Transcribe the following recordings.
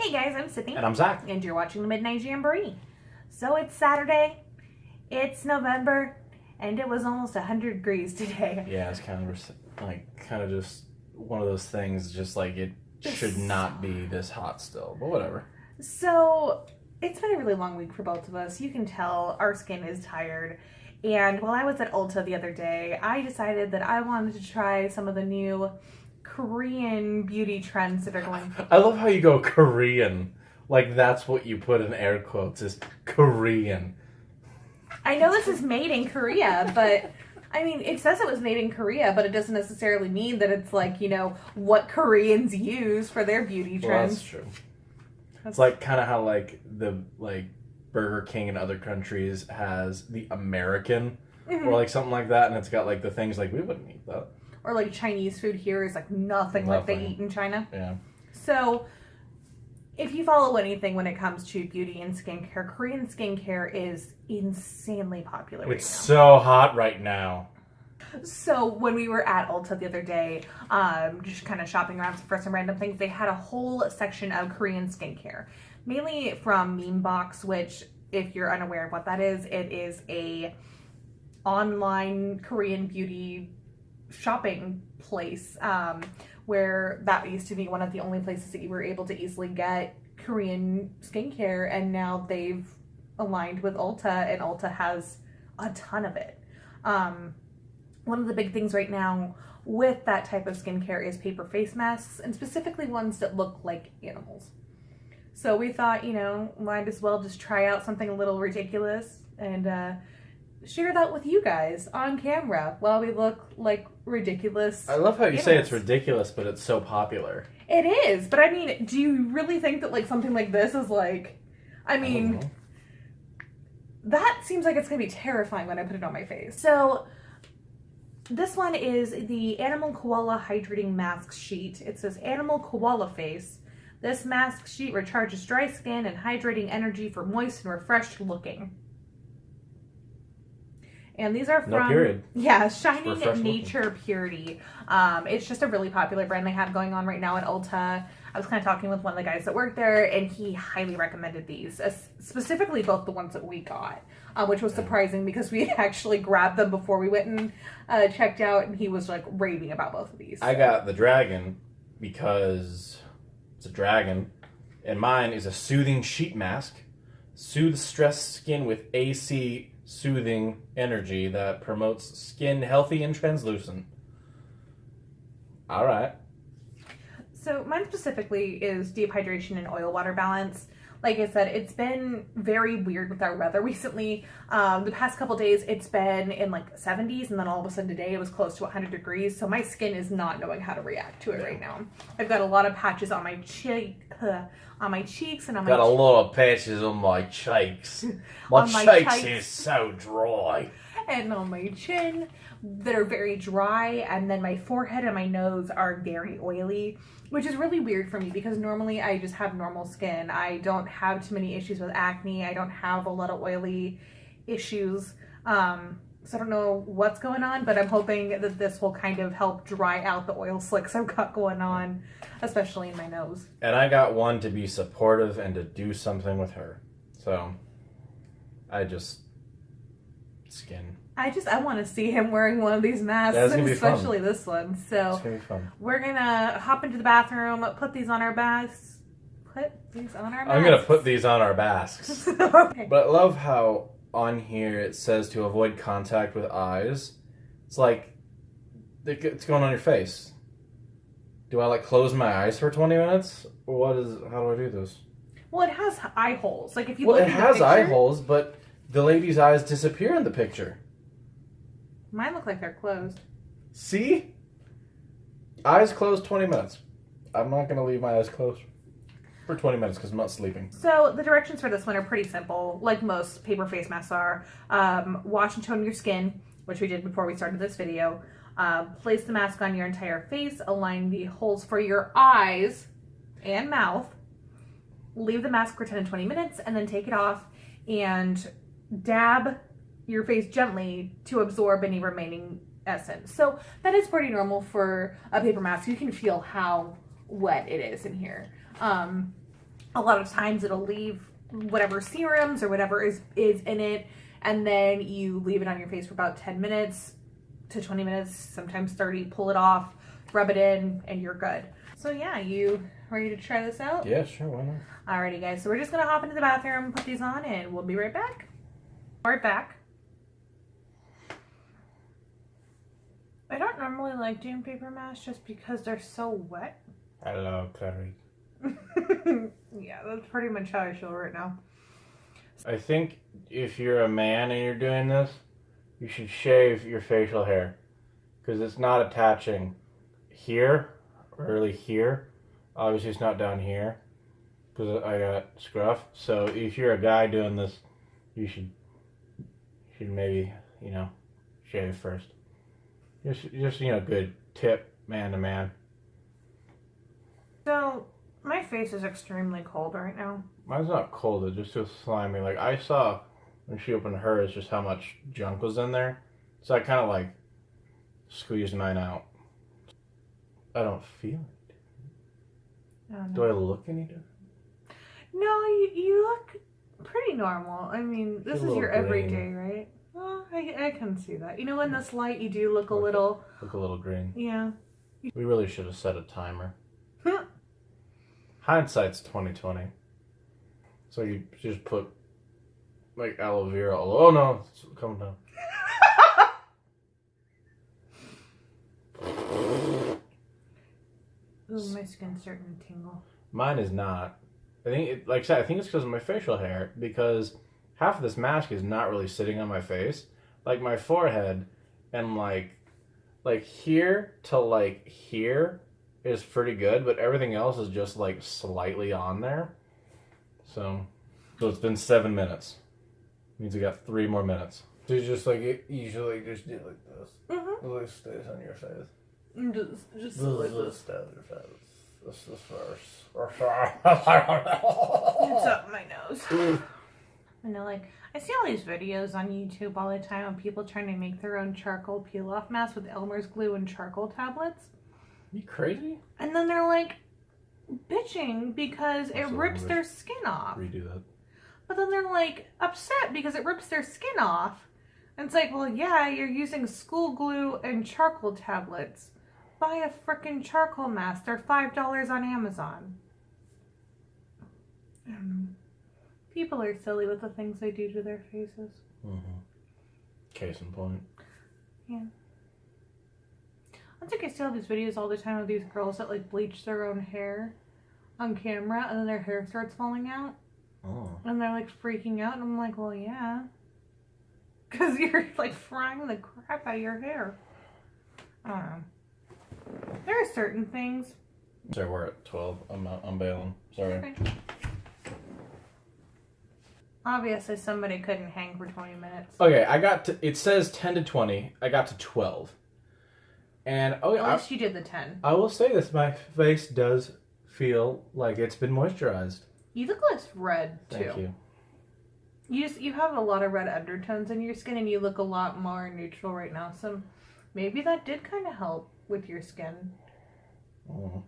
Hey guys, I'm Sydney. And I'm Zach. And you're watching the Midnight Jamboree. So it's Saturday, it's November, and it was almost 100 degrees today. Yeah, it's kind of just one of those things, just like it should not be this hot still, but whatever. So it's been a really long week for both of us. You can tell our skin is tired. And while I was at Ulta the other day, I decided that I wanted to try some of the new Korean beauty trends that are going. I love how you go Korean. Like that's what you put in air quotes is Korean. I know this is made in Korea, but I mean, it says it was made in Korea, but it doesn't necessarily mean that it's like, you know, what Koreans use for their beauty trends. Well, that's true. It's like kind of how like the Burger King in other countries has the American or like something like that, and it's got like the things like we wouldn't eat that. Or like Chinese food here is like nothing like they eat in China. Yeah. So if you follow anything when it comes to beauty and skincare, Korean skincare is insanely popular right now. It's so hot right now. So when we were at Ulta the other day, just kind of shopping around for some random things, they had a whole section of Korean skincare, mainly from Meme Box, which if you're unaware of what that is, it is a online Korean beauty shopping place, where that used to be one of the only places that you were able to easily get Korean skincare, and now they've aligned with Ulta, and Ulta has a ton of it. One of the big things right now with that type of skincare is paper face masks, and specifically ones that look like animals. So we thought, you know, might as well just try out something a little ridiculous and share that with you guys on camera while we look like ridiculous. I love how you animals. say it's ridiculous, but it's so popular. It is, but I mean, do you really think that like something like this is like, I mean, that seems like it's gonna be terrifying when I put it on my face. So this one is the Animal Koala Hydrating Mask Sheet. It says Animal Koala Face. This mask sheet recharges dry skin and hydrating energy for moist and refreshed looking. And these are from, Shining Nature Purity. It's just a really popular brand they have going on right now at Ulta. I was kind of talking with one of the guys that worked there, and he highly recommended these, specifically both the ones that we got, which was surprising because we had actually grabbed them before we went and checked out, and he was like raving about both of these. So. I got the dragon because it's a dragon, and mine is a soothing sheet mask. Soothes stressed skin with AC soothing energy that promotes skin healthy and translucent. All right. So mine specifically is dehydration and oil water balance. Like I said, it's been very weird with our weather recently. The past couple days, it's been in like 70s, and then all of a sudden today it was close to 100 degrees. So my skin is not knowing how to react to it right now. I've got a lot of patches on my cheeks and on my got a lot of patches on my cheeks. My cheeks is so dry. And on my chin that are very dry, and then my forehead and my nose are very oily, which is really weird for me because normally I just have normal skin. I don't have too many issues with acne. I don't have a lot of oily issues. So I don't know what's going on, but I'm hoping that this will kind of help dry out the oil slicks I've got going on, especially in my nose. And I got one to be supportive and to do something with her. So skin. I want to see him wearing one of these masks, and especially this one. So it's gonna be fun. We're gonna hop into the bathroom, put these on our masks. I'm gonna put these on our masks. Okay. But I love how on here it says to avoid contact with eyes. It's like it's going on your face. Do I like close my eyes for 20 minutes? Or how do I do this? Well, it has eye holes. Like if you look at it has the picture, eye holes, but the lady's eyes disappear in the picture. Mine look like they're closed. See? Eyes closed 20 minutes. I'm not going to leave my eyes closed for 20 minutes because I'm not sleeping. So the directions for this one are pretty simple, like most paper face masks are. Wash and tone your skin, which we did before we started this video. Place the mask on your entire face. Align the holes for your eyes and mouth. Leave the mask for 10 to 20 minutes and then take it off and dab your face gently to absorb any remaining essence. So that is pretty normal for a paper mask. You can feel how wet it is in here. a lot of times it'll leave whatever serums or whatever is in it, and then you leave it on your face for about 10 minutes to 20 minutes, sometimes 30, pull it off, rub it in, and you're good. So yeah, you ready to try this out? Yeah, sure, why not? Alrighty guys, so we're just gonna hop into the bathroom, put these on, and we'll be right back. Right back. I don't normally like doing paper masks just because they're so wet. Hello, Clary. Yeah, that's pretty much how I feel right now. I think if you're a man and you're doing this, you should shave your facial hair. Because it's not attaching here, or really here. Obviously it's not down here. Because I got scruff. So if you're a guy doing this, you should maybe, you know, shave first. Just you know, good tip, man to man. So, my face is extremely cold right now. Mine's not cold, it just feels slimy. Like, I saw when she opened hers just how much junk was in there. So I kind of like squeezed mine out. I don't feel it. Oh, no. Do I look any different? No, you look pretty normal. I mean, this is your everyday, right? Well, I can see that. You know, in this light, you do look a little... Look a little green. Yeah. We really should have set a timer. Hindsight's 2020. So you just put like aloe vera all over. Oh no, it's coming down. Ooh, my skin's starting to tingle. Mine is not. I think, like I said, I think it's because of my facial hair. Because half of this mask is not really sitting on my face. Like my forehead, and like here to like here is pretty good, but everything else is just like slightly on there. So it's been 7 minutes. Means we got 3 more minutes. So you just like it usually just do like this. Mm-hmm. It like stays on your face. Just like this. Stays on your face. This is first. It's up my nose. I know, like, I see all these videos on YouTube all the time of people trying to make their own charcoal peel-off masks with Elmer's glue and charcoal tablets. You crazy? And then they're like bitching because it Also, rips their skin off. Redo that. But then they're like upset because it rips their skin off. And it's like, well, yeah, you're using school glue and charcoal tablets. Buy a frickin' charcoal mask. They're $5 on Amazon. People are silly with the things they do to their faces. Mm-hmm. Case in point. Yeah. I think I see all these videos all the time of these girls that like bleach their own hair on camera and then their hair starts falling out. Oh. And they're like freaking out and I'm like, well, yeah. Because you're like frying the crap out of your hair. I don't know. There are certain things. Sorry, we're at 12. I'm bailing. Sorry. Okay. Obviously, somebody couldn't hang for 20 minutes. Okay, I got to. It says 10 to 20. I got to 12. And At least you did the 10. I will say this: my face does feel like it's been moisturized. You look less red too. Thank you. You have a lot of red undertones in your skin, and you look a lot more neutral right now. So maybe that did kind of help with your skin. Oh.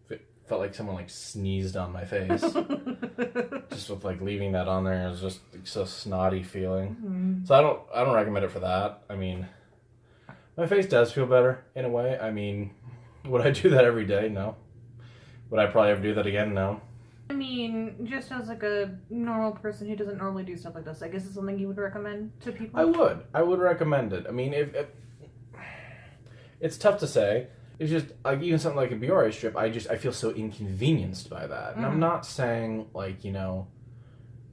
It felt like someone like sneezed on my face. Just with like leaving that on there, it was just like, so snotty feeling. Mm-hmm. So I don't recommend it for that. I mean, my face does feel better in a way. I mean, would I do that every day? No. Would I probably ever do that again? No. I mean, just as like a normal person who doesn't normally do stuff like this, I guess it's something you would recommend to people? I would recommend it. I mean, if it's tough to say. It's just like even something like a Biore strip. I feel so inconvenienced by that, and I'm not saying like, you know,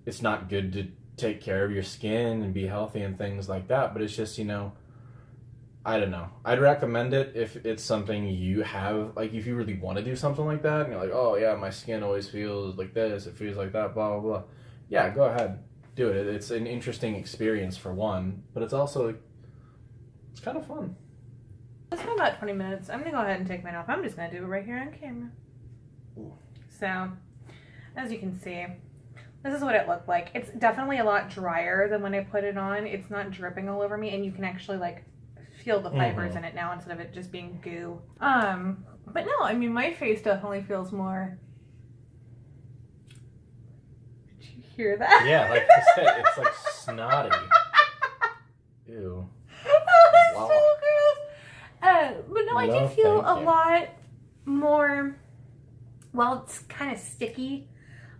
it's not good to take care of your skin and be healthy and things like that. But it's just, you know, I don't know. I'd recommend it if it's something you have, like if you really want to do something like that, and you're like, oh yeah, my skin always feels like this, it feels like that, blah blah blah. Yeah, go ahead, do it. It's an interesting experience for one, but it's also it's kind of fun. It's been about 20 minutes. I'm going to go ahead and take mine off. I'm just going to do it right here on camera. Ooh. So, as you can see, this is what it looked like. It's definitely a lot drier than when I put it on. It's not dripping all over me, and you can actually, like, feel the fibers in it now instead of it just being goo. But no, I mean, my face definitely feels more you hear that? Yeah, like I said, it's like snotty. Ew. Oh, Wow. so gross. But no, I No, do feel thank a you. lot more, well, it's kind of sticky,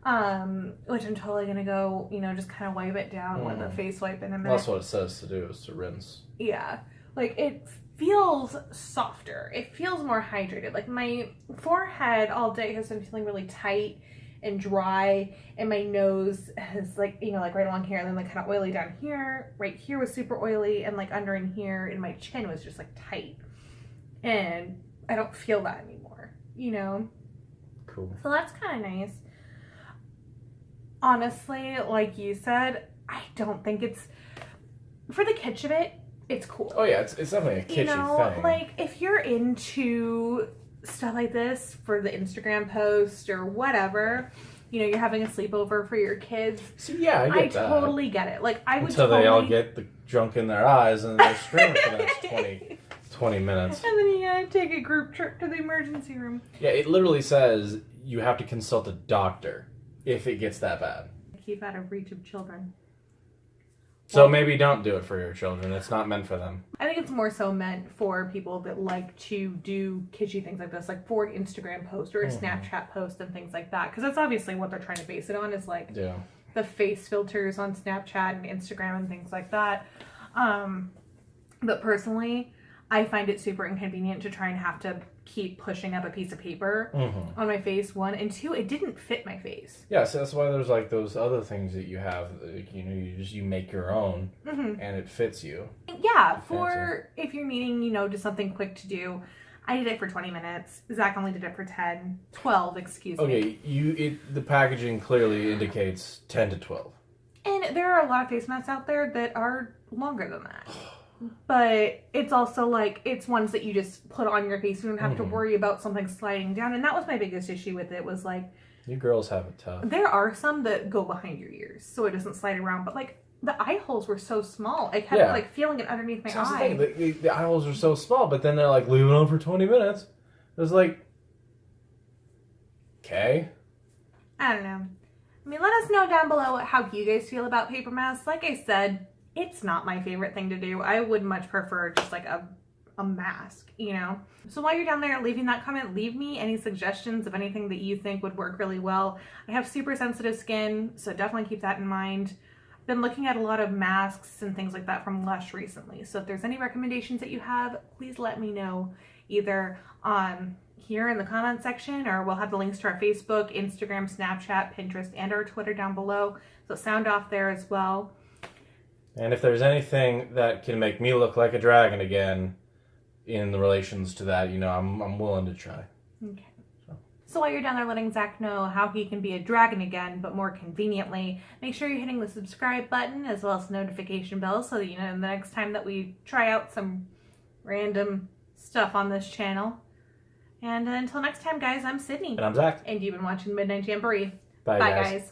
which I'm totally going to go, just kind of wipe it down with a face wipe in a minute. That's what it says to do, is to rinse. Yeah. Like, it feels softer. It feels more hydrated. Like, my forehead all day has been feeling really tight and dry, and my nose has, like, like right along here, and then, like, kind of oily down here. Right here was super oily, and, like, under in here, and my chin was just, like, tight. And I don't feel that anymore, Cool. So that's kind of nice. Honestly, like you said, I don't think it's, for the kitsch of it, it's cool. Oh yeah, it's definitely a kitschy thing. Like, if you're into stuff like this for the Instagram post or whatever, you're having a sleepover for your kids. See, yeah, I get that. Totally get it. Like, I would Until they all get the drunk in their eyes and they're screaming for the next 20 minutes. And then you gotta take a group trip to the emergency room. Yeah, it literally says you have to consult a doctor if it gets that bad. Keep out of reach of children. So maybe don't do it for your children. It's not meant for them. I think it's more so meant for people that like to do kitschy things like this, like for an Instagram post or a Snapchat post and things like that. Because that's obviously what they're trying to base it on, is like the face filters on Snapchat and Instagram and things like that. But personally, I find it super inconvenient to try and have to keep pushing up a piece of paper on my face, one, and two, it didn't fit my face. Yeah, so that's why there's like those other things that you have, like, you make your own and it fits you. Yeah, for if you're needing, just something quick to do. I did it for 20 minutes. Zach only did it for 12, excuse me. Okay, the packaging clearly indicates 10 to 12. And there are a lot of face masks out there that are longer than that. But it's also like, it's ones that you just put on your face. You don't have to worry about something sliding down. And that was my biggest issue with it, was like, you girls have it tough. There are some that go behind your ears so it doesn't slide around. But like, the eye holes were so small. I kept like feeling it underneath my eye. The eye holes are so small, but then they're like, leave it on for 20 minutes. It was like, okay. I don't know. I mean, let us know down below how you guys feel about paper masks. Like I said, it's not my favorite thing to do. I would much prefer just like a mask, So while you're down there leaving that comment, leave me any suggestions of anything that you think would work really well. I have super sensitive skin, so definitely keep that in mind. I've been looking at a lot of masks and things like that from Lush recently. So if there's any recommendations that you have, please let me know, either here in the comment section, or we'll have the links to our Facebook, Instagram, Snapchat, Pinterest, and our Twitter down below. So sound off there as well. And if there's anything that can make me look like a dragon again in the relations to that, I'm willing to try. Okay. So while you're down there letting Zach know how he can be a dragon again, but more conveniently, make sure you're hitting the subscribe button as well as the notification bell so that the next time that we try out some random stuff on this channel. And until next time, guys, I'm Sydney. And I'm Zach. And you've been watching Midnight Jamboree. Bye, Bye guys.